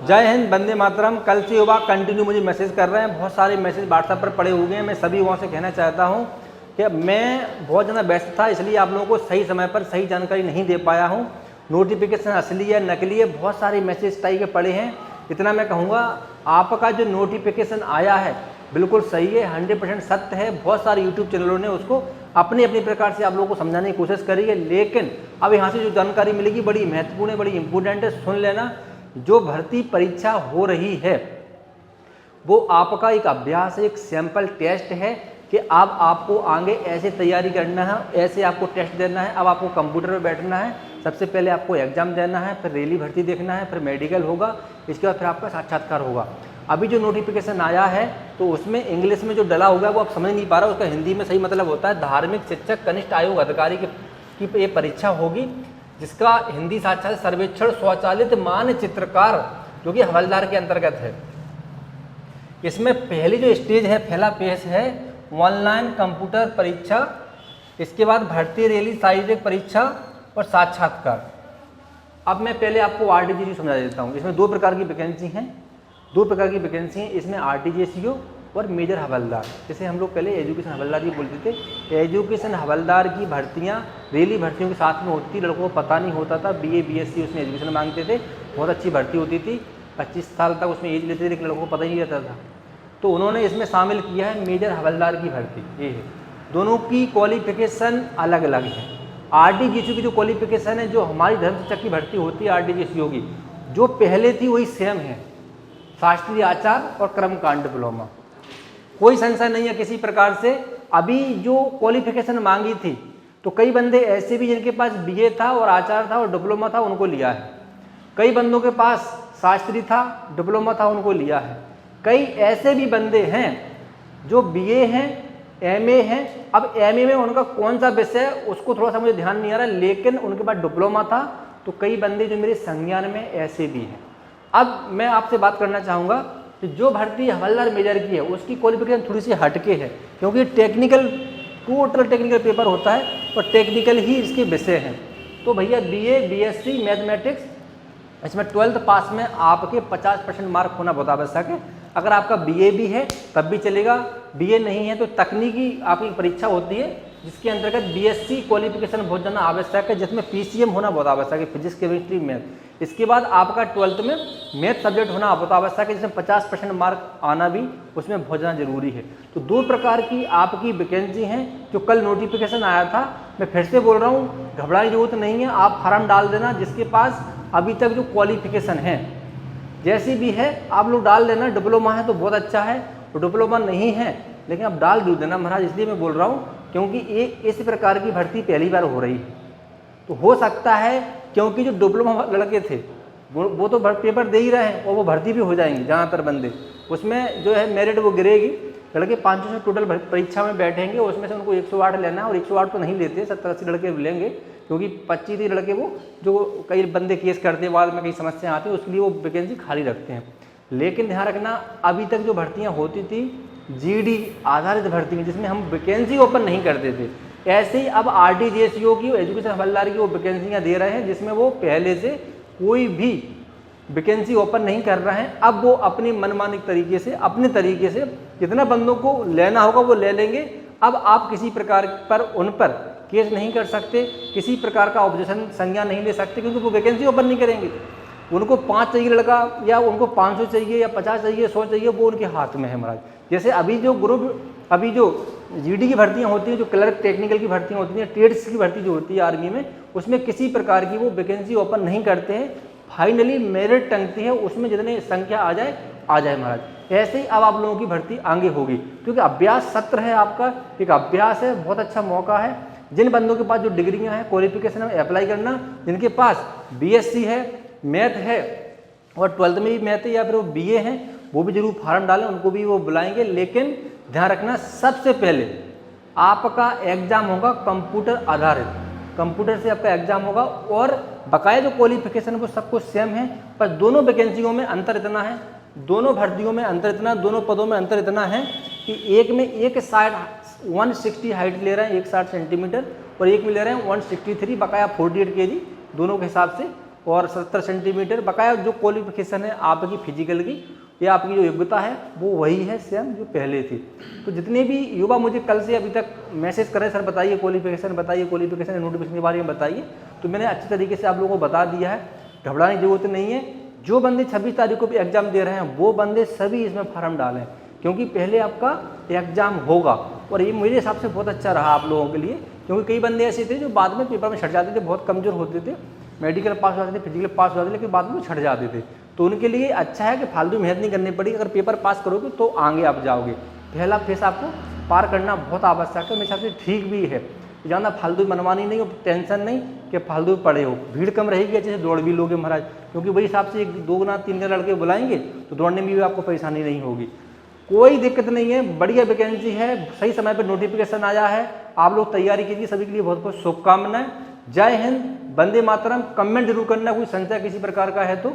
जय हिंद, वंदे मातरम। कल से युवा कंटिन्यू मुझे मैसेज कर रहे हैं, बहुत सारे मैसेज व्हाट्सएप पर पड़े हुए हैं। मैं सभी युवाओं से कहना चाहता हूं कि मैं बहुत ज़्यादा व्यस्त था, इसलिए आप लोगों को सही समय पर सही जानकारी नहीं दे पाया हूं। नोटिफिकेशन असली है नकली है, बहुत सारे मैसेज टाइप के पड़े हैं। इतना मैं कहूँगा, आपका जो नोटिफिकेशन आया है बिल्कुल सही है, 100% सत्य है। बहुत सारे यूट्यूब चैनलों ने उसको अपनी अपनी प्रकार से आप लोगों को समझाने की कोशिश करी है, लेकिन अब यहाँ से जो जानकारी मिलेगी बड़ी महत्वपूर्ण है, बड़ी इंपॉर्टेंट है, सुन लेना। जो भर्ती परीक्षा हो रही है वो आपका एक अभ्यास है, एक सैंपल टेस्ट है कि अब आपको आगे ऐसे तैयारी करना है, ऐसे आपको टेस्ट देना है। अब आपको कंप्यूटर पर बैठना है, सबसे पहले आपको एग्जाम देना है, फिर रेली भर्ती देखना है, फिर मेडिकल होगा, इसके बाद फिर आपका साक्षात्कार होगा। अभी जो नोटिफिकेशन आया है तो उसमें इंग्लिश में जो डला होगा वो आप समझ नहीं पा रहा, उसका हिंदी में सही मतलब होता है धार्मिक शिक्षक कनिष्ठ आयोग अधिकारी की ये परीक्षा होगी, जिसका हिंदी साक्षात्कार सर्वेक्षण स्वचालित मानचित्रकार जो कि हवलदार के अंतर्गत है। इसमें पहली जो स्टेज है, पहला पेज है ऑनलाइन कंप्यूटर परीक्षा, इसके बाद भर्ती रैली शारीरिक परीक्षा और साक्षात्कार। अब मैं पहले आपको आरटीजीएसयू समझा देता हूँ। इसमें दो प्रकार की वैकेंसी हैं, दो प्रकार की वैकेंसी हैं इसमें, आरटीजीएसयू और मेजर हवलदार। जैसे हम लोग पहले एजुकेशन हवलदार की बोलते थे। एजुकेशन हवलदार की भर्तियां रेली भर्तियों के साथ में होती, लड़कों को पता नहीं होता था। बीए बीएससी उसमें एजुकेशन मांगते थे, बहुत अच्छी भर्ती होती थी, 25 साल तक उसमें एज लेते थे, लेकिन लड़कों को पता ही नहीं रहता था। तो उन्होंने इसमें शामिल किया है मेजर हवलदार की भर्ती, ये है। दोनों की क्वालिफिकेशन अलग अलग है। आरटीजीएसयू की जो क्वालिफिकेशन है, जो हमारी धर्म शिक्षक की भर्ती होती है आरटीजीएसयू की, जो पहले थी वही सेम है, शास्त्रीय आचार और कर्मकांड डिप्लोमा। कोई संशय नहीं है किसी प्रकार से। अभी जो क्वालिफिकेशन मांगी थी तो कई बंदे ऐसे भी जिनके पास बीए था और आचार था और डिप्लोमा था, उनको लिया है। कई बंदों के पास शास्त्री था, डिप्लोमा था, उनको लिया है। कई ऐसे भी बंदे हैं जो बीए हैं, एमए हैं। अब एमए में उनका कौन सा विषय है उसको थोड़ा सा मुझे ध्यान नहीं आ रहा, लेकिन उनके पास डिप्लोमा था। तो कई बंदे जो मेरे संज्ञान में ऐसे भी हैं। अब मैं आपसे बात करना चाहूँगा कि जो भर्ती हवलदार मेजर की है उसकी क्वालिफिकेशन थोड़ी सी हटके है, क्योंकि टेक्निकल, टोटल टेक्निकल पेपर होता है और टेक्निकल ही इसके विषय हैं। तो भैया बीए बीएससी मैथमेटिक्स, इसमें 12th पास में आपके 50% मार्क होना बहुत आवश्यक है। अगर आपका बीए भी है तब भी चलेगा, बीए नहीं है तो तकनीकी आपकी परीक्षा होती है जिसके अंतर्गत बीएससी क्वालिफिकेशन बहुत ज़्यादा आवश्यक है, जिसमें पीसीएम होना बहुत आवश्यक है, फिजिक्स केमिस्ट्री मैथ। इसके बाद आपका 12th में मैथ सब्जेक्ट होना बहुत आवश्यक है, जिसमें 50% मार्क आना भी उसमें बहुत ज़्यादा जरूरी है। तो दो प्रकार की आपकी वैकेंसी हैं। जो कल नोटिफिकेशन आया था, मैं फिर से बोल रहा हूँ, घबराने की जरूरत नहीं है। आप फार्म डाल देना, जिसके पास अभी तक जो क्वालिफिकेशन है जैसी भी है आप लोग डाल देना। डिप्लोमा है तो बहुत अच्छा है, तो डिप्लोमा नहीं है लेकिन आप डाल दो देना महाराज। इसलिए मैं बोल रहा हूँ क्योंकि एक इस प्रकार की भर्ती पहली बार हो रही है। तो हो सकता है क्योंकि जो डिप्लोमा लड़के थे वो तो पेपर दे ही रहे हैं और वो भर्ती भी हो जाएंगे ज़्यादातर बंदे। उसमें जो है मेरिट वो गिरेगी, लड़के 500 से टोटल परीक्षा में बैठेंगे, उसमें से उनको 108 लेना है। और 108 तो नहीं लेते, 70-80 लड़के लेंगे, क्योंकि 25 लड़के वो जो कई बंदे केस करते हैं, बाद में कई समस्या आती है, उसके लिए वो वैकेंसी खाली रखते हैं। लेकिन ध्यान रखना, अभी तक जो भर्तियाँ होती थी जीडी आधारित भर्ती में, जिसमें हम वैकेंसी ओपन नहीं करते थे, ऐसे ही अब आरटीजीएसयू की एजुकेशन हवलदार की वो वैकेंसियाँ दे रहे हैं, जिसमें वो पहले से कोई भी वैकेंसी ओपन नहीं कर रहे हैं। अब वो अपनी मनमानी तरीके से, अपने तरीके से जितना बंदों को लेना होगा वो ले लेंगे। अब आप किसी प्रकार पर उन पर केस नहीं कर सकते, किसी प्रकार का ऑब्जेक्शन संज्ञान नहीं ले सकते, क्योंकि वो वैकेंसी ओपन नहीं करेंगे। उनको 5 चाहिए लड़का, या उनको 500 चाहिए, या 50 चाहिए, 100 चाहिए, वो उनके हाथ में है महाराज। जैसे अभी जो ग्रुप, अभी जो जीडी की भर्तियां होती हैं, जो क्लर्क टेक्निकल की भर्तियां होती हैं, ट्रेड्स की भर्ती जो होती है आर्मी में, उसमें किसी प्रकार की वो वैकेंसी ओपन नहीं करते हैं। फाइनली मेरिट टंगती है, उसमें जितने संख्या आ जाए महाराज। ऐसे ही अब आप लोगों की भर्ती आगे होगी, क्योंकि अभ्यास सत्र है आपका, एक अभ्यास है, बहुत अच्छा मौका है। जिन बंदों के पास जो डिग्रियां हैं, क्वालिफिकेशन है, अप्लाई करना। जिनके पास बीएससी है, मैथ है और 12th में भी मैथ है, या फिर वो बीए हैं, वो भी जरूर फार्म डालें, उनको भी वो बुलाएंगे। लेकिन ध्यान रखना, सबसे पहले आपका एग्जाम होगा कंप्यूटर आधारित, कंप्यूटर से आपका एग्जाम होगा। और बकाया जो क्वालिफिकेशन वो सब कुछ सेम है, पर दोनों वैकेंसियों में अंतर इतना है, दोनों भर्तियों में अंतर इतना, दोनों पदों में अंतर इतना है कि एक में 160 हाइट ले रहे हैं, 160 सेंटीमीटर, और एक में ले रहे हैं 163, बकाया 48 kg, दोनों के हिसाब से और 70 सेंटीमीटर। बकाया जो क्वालिफिकेशन है आपकी फिजिकल की या आपकी जो योग्यता है वो वही है सेम जो पहले थी। तो जितने भी युवा मुझे कल से अभी तक मैसेज कर रहे हैं, सर बताइए क्वालिफिकेशन नोटिफिकेशन के बारे में बताइए, तो मैंने अच्छे तरीके से आप लोगों को बता दिया है, घबराने की जरूरत नहीं है। जो बंदे 26 तारीख को भी एग्जाम दे रहे हैं वो बंदे सभी इसमें फार्म डालें, क्योंकि पहले आपका एग्जाम होगा। और ये मेरे हिसाब से बहुत अच्छा रहा आप लोगों के लिए, क्योंकि कई बंदे ऐसे थे जो बाद में पेपर में छट जाते थे, बहुत कमज़ोर होते थे, मेडिकल पास हो जाते थे, फिजिकल पास हो जाते थे, लेकिन बाद में छट जाते थे। तो उनके लिए अच्छा है कि फालतू मेहनत नहीं करनी पड़ी, अगर पेपर पास करोगे तो आगे आप जाओगे। पहला फेस आपको पार करना बहुत आवश्यक है, मेरे हिसाब से ठीक भी है। ज़्यादा फालतू मनमानी नहीं हो, टेंशन नहीं कि फालतू पड़े हो, भीड़ कम रहेगी, अच्छे से दौड़ भी लोगे महाराज, क्योंकि वही हिसाब से 2 गुना 3 गुना लड़के बुलाएंगे तो दौड़ने में भी आपको परेशानी नहीं होगी। कोई दिक्कत नहीं है, बढ़िया वैकेंसी है, सही समय पर नोटिफिकेशन आया है, आप लोग तैयारी कीजिए। सभी के लिए बहुत बहुत शुभकामनाएं। जय हिंद, वंदे मातरम। कमेंट जरूर करना कोई संशय किसी प्रकार का है तो।